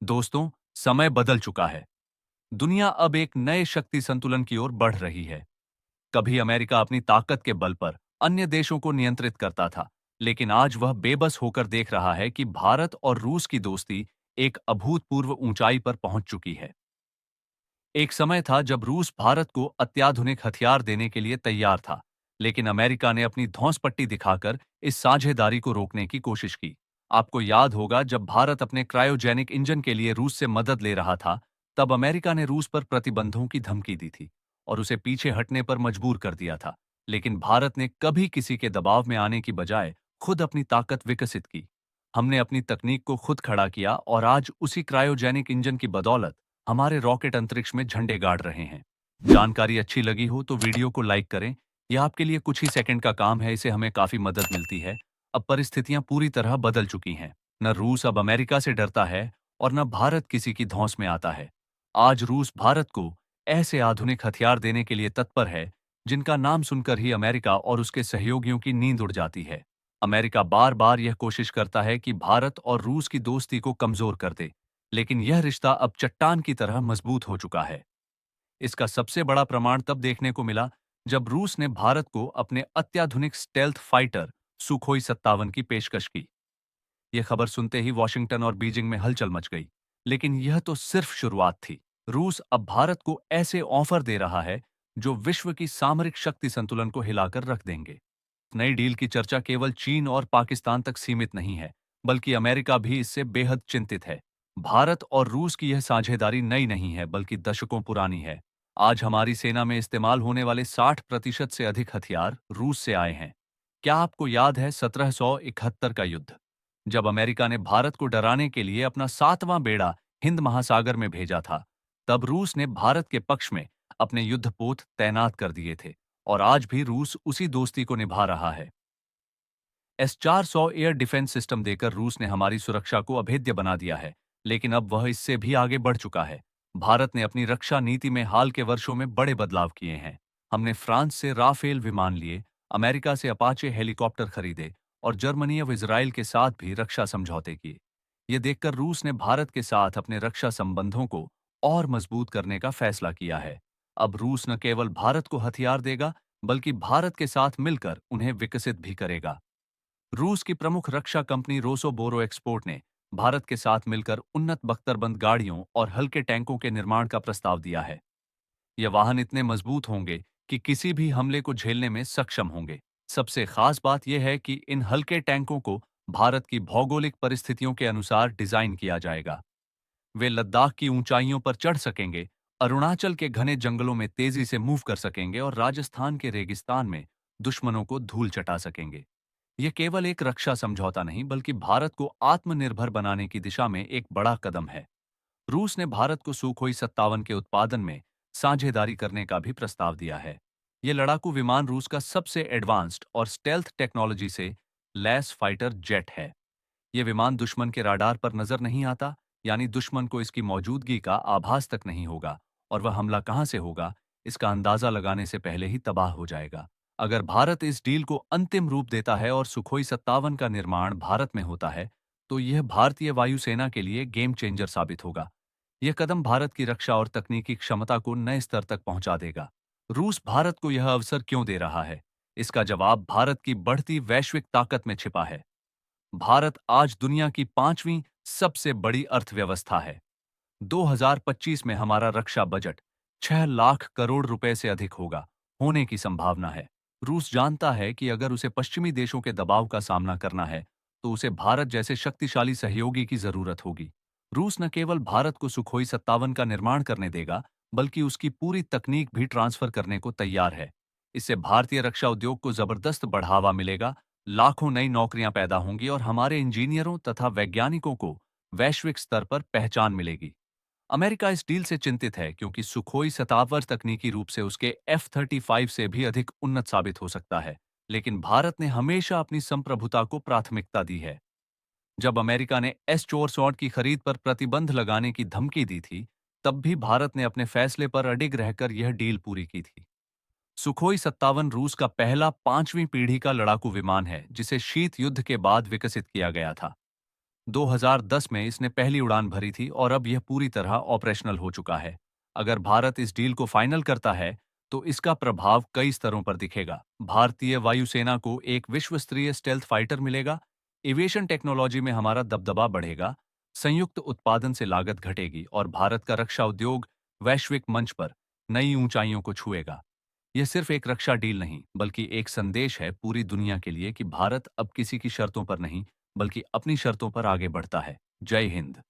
दोस्तों, समय बदल चुका है। दुनिया अब एक नए शक्ति संतुलन की ओर बढ़ रही है। कभी अमेरिका अपनी ताकत के बल पर अन्य देशों को नियंत्रित करता था, लेकिन आज वह बेबस होकर देख रहा है कि भारत और रूस की दोस्ती एक अभूतपूर्व ऊंचाई पर पहुंच चुकी है। एक समय था जब रूस भारत को अत्याधुनिक हथियार देने के लिए तैयार था, लेकिन अमेरिका ने अपनी धौंसपट्टी दिखाकर इस साझेदारी को रोकने की कोशिश की। आपको याद होगा, जब भारत अपने क्रायोजेनिक इंजन के लिए रूस से मदद ले रहा था, तब अमेरिका ने रूस पर प्रतिबंधों की धमकी दी थी और उसे पीछे हटने पर मजबूर कर दिया था। लेकिन भारत ने कभी किसी के दबाव में आने की बजाय खुद अपनी ताकत विकसित की। हमने अपनी तकनीक को खुद खड़ा किया और आज उसी क्रायोजेनिक इंजन की बदौलत हमारे रॉकेट अंतरिक्ष में झंडे गाड़ रहे हैं। जानकारी अच्छी लगी हो तो वीडियो को लाइक करें। यह आपके लिए कुछ ही सेकंड का काम है, इससे हमें काफी मदद मिलती है। अब परिस्थितियां पूरी तरह बदल चुकी हैं। न रूस अब अमेरिका से डरता है और न भारत किसी की धौंस में आता है। आज रूस भारत को ऐसे आधुनिक हथियार देने के लिए तत्पर है जिनका नाम सुनकर ही अमेरिका और उसके सहयोगियों की नींद उड़ जाती है। अमेरिका बार बार यह कोशिश करता है कि भारत और रूस की दोस्ती को कमजोर कर दे, लेकिन यह रिश्ता अब चट्टान की तरह मजबूत हो चुका है। इसका सबसे बड़ा प्रमाण तब देखने को मिला जब रूस ने भारत को अपने अत्याधुनिक स्टेल्थ फाइटर सुखोई 57 की पेशकश की। यह खबर सुनते ही वॉशिंगटन और बीजिंग में हलचल मच गई। लेकिन यह तो सिर्फ शुरुआत थी। रूस अब भारत को ऐसे ऑफर दे रहा है जो विश्व की सामरिक शक्ति संतुलन को हिलाकर रख देंगे। नई डील की चर्चा केवल चीन और पाकिस्तान तक सीमित नहीं है, बल्कि अमेरिका भी इससे बेहद चिंतित है। भारत और रूस की यह साझेदारी नई नहीं है, बल्कि दशकों पुरानी है। आज हमारी सेना में इस्तेमाल होने वाले 60% से अधिक हथियार रूस से आए हैं। क्या आपको याद है 1771 का युद्ध, जब अमेरिका ने भारत को डराने के लिए अपना 7वां बेड़ा हिंद महासागर में भेजा था? तब रूस ने भारत के पक्ष में अपने युद्धपोत तैनात कर दिए थे और आज भी रूस उसी दोस्ती को निभा रहा है। S-400 एयर डिफेंस सिस्टम देकर रूस ने हमारी सुरक्षा को अभेद्य बना दिया है, लेकिन अब वह इससे भी आगे बढ़ चुका है। भारत ने अपनी रक्षा नीति में हाल के वर्षों में बड़े बदलाव किए हैं। हमने फ्रांस से राफेल विमान लिए, अमेरिका से अपाचे हेलीकॉप्टर खरीदे और जर्मनी और इजराइल के साथ भी रक्षा समझौते किए। ये देखकर रूस ने भारत के साथ अपने रक्षा संबंधों को और मजबूत करने का फैसला किया है। अब रूस न केवल भारत को हथियार देगा, बल्कि भारत के साथ मिलकर उन्हें विकसित भी करेगा। रूस की प्रमुख रक्षा कंपनी रोसोबोरो एक्सपोर्ट ने भारत के साथ मिलकर उन्नत बख्तरबंद गाड़ियों और हल्के टैंकों के निर्माण का प्रस्ताव दिया है। ये वाहन इतने मजबूत होंगे कि किसी भी हमले को झेलने में सक्षम होंगे। सबसे खास बात यह है कि इन हल्के टैंकों को भारत की भौगोलिक परिस्थितियों के अनुसार डिजाइन किया जाएगा। वे लद्दाख की ऊंचाइयों पर चढ़ सकेंगे, अरुणाचल के घने जंगलों में तेजी से मूव कर सकेंगे और राजस्थान के रेगिस्तान में दुश्मनों को धूल चटा सकेंगे। यह केवल एक रक्षा समझौता नहीं, बल्कि भारत को आत्मनिर्भर बनाने की दिशा में एक बड़ा कदम है। रूस ने भारत को सुखोई 57 के उत्पादन में साझेदारी करने का भी प्रस्ताव दिया है। यह लड़ाकू विमान रूस का सबसे एडवांस्ड और स्टेल्थ टेक्नोलॉजी से लैस फाइटर जेट है। यह विमान दुश्मन के राडार पर नजर नहीं आता, यानी दुश्मन को इसकी मौजूदगी का आभास तक नहीं होगा और वह हमला कहां से होगा, इसका अंदाजा लगाने से पहले ही तबाह हो जाएगा। अगर भारत इस डील को अंतिम रूप देता है और सुखोई 57 का निर्माण भारत में होता है, तो यह भारतीय वायुसेना के लिए गेम चेंजर साबित होगा। यह कदम भारत की रक्षा और तकनीकी क्षमता को नए स्तर तक पहुंचा देगा। रूस भारत को यह अवसर क्यों दे रहा है? इसका जवाब भारत की बढ़ती वैश्विक ताकत में छिपा है। भारत आज दुनिया की 5वीं सबसे बड़ी अर्थव्यवस्था है। 2025 में हमारा रक्षा बजट 6 लाख करोड़ रुपए से अधिक होने की संभावना है। रूस जानता है कि अगर उसे पश्चिमी देशों के दबाव का सामना करना है, तो उसे भारत जैसे शक्तिशाली सहयोगी की जरूरत होगी। रूस न केवल भारत को सुखोई 57 का निर्माण करने देगा, बल्कि उसकी पूरी तकनीक भी ट्रांसफर करने को तैयार है। इससे भारतीय रक्षा उद्योग को जबरदस्त बढ़ावा मिलेगा, लाखों नई नौकरियां पैदा होंगी और हमारे इंजीनियरों तथा वैज्ञानिकों को वैश्विक स्तर पर पहचान मिलेगी। अमेरिका इस डील से चिंतित है, क्योंकि सुखोई 57 तकनीकी रूप से उसके F-35 से भी अधिक उन्नत साबित हो सकता है। लेकिन भारत ने हमेशा अपनी संप्रभुता को प्राथमिकता दी है। जब अमेरिका ने S-400 की खरीद पर प्रतिबंध लगाने की धमकी दी थी, तब भी भारत ने अपने फैसले पर अडिग रहकर यह डील पूरी की थी। सुखोई 57 रूस का पहला 5वीं पीढ़ी का लड़ाकू विमान है, जिसे शीत युद्ध के बाद विकसित किया गया था। 2010 में इसने पहली उड़ान भरी थी और अब यह पूरी तरह ऑपरेशनल हो चुका है। अगर भारत इस डील को फाइनल करता है, तो इसका प्रभाव कई स्तरों पर दिखेगा। भारतीय वायुसेना को एक विश्व स्तरीय स्टेल्थ फाइटर मिलेगा, एविएशन टेक्नोलॉजी में हमारा दबदबा बढ़ेगा, संयुक्त उत्पादन से लागत घटेगी और भारत का रक्षा उद्योग वैश्विक मंच पर नई ऊंचाइयों को छुएगा। यह सिर्फ एक रक्षा डील नहीं, बल्कि एक संदेश है पूरी दुनिया के लिए कि भारत अब किसी की शर्तों पर नहीं, बल्कि अपनी शर्तों पर आगे बढ़ता है। जय हिंद।